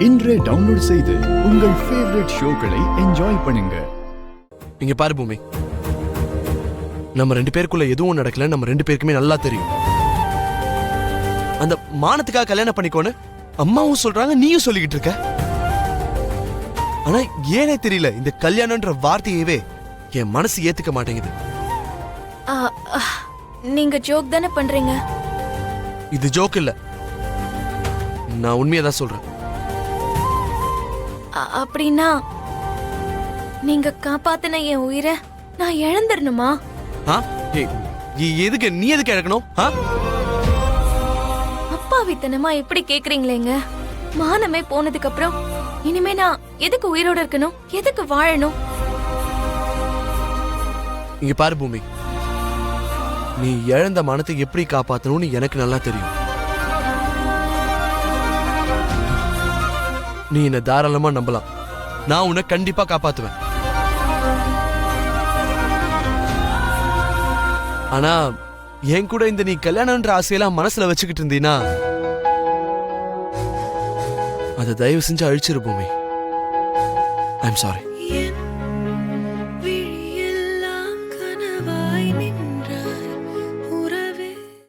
இன்றே டவுன்லோட் செய்து உங்கள் ஃபேவரட் ஷோக்களை என்ஜாய் பண்ணுங்க. இங்க பாரு பூமி, நம்ம 2 பேருக்குள்ள எதுவும் நடக்கல. நம்ம 2 பேருக்குமே நல்லா தெரியும். அந்த மானத்துக்காக கல்யாணம் பண்ணிக்கோன்னு அம்மாவும் சொல்றாங்க, நீயும் சொல்லிக்கிட்டு இருக்க. ஆனா ஏனே தெரியல, இந்த கல்யாணம்ன்ற வார்த்தையவே என் மனசு ஏத்துக்க மாட்டேங்குது. நீங்க ஜோக் தானே பண்றீங்க? இது ஜோக் இல்ல, நான் உண்மையதான் சொல்றேன். அப்படின்னா நீங்க காப்பாத்தின என் உயிரை நான் இழந்துடணுமா? எதுக்கு நீ எதுக்கு இழக்கணும்? அப்பாவித்தனமா எப்படி கேக்குறீங்களேங்க? மானமே போனதுக்கு அப்புறம் இனிமே நான் எதுக்கு உயிரோட இருக்கணும்? எதுக்கு வாழணும்? இங்க பாரு பூமி, நீ இழந்த மானத்தை எப்படி காப்பாத்தணும்னு எனக்கு நல்லா தெரியும். நீ என்ன தாராளமா நம்பலாம். நான் உன்னை கண்டிப்பா காப்பாத்துவேன். ஆனா என் கூட இந்த நீ கல்யாணம்ன்ற ஆசையெல்லாம் மனசுல வச்சுக்கிட்டு இருந்தீனா அதை தயவு செஞ்சு அழிச்சிரு பூமி. I am sorry.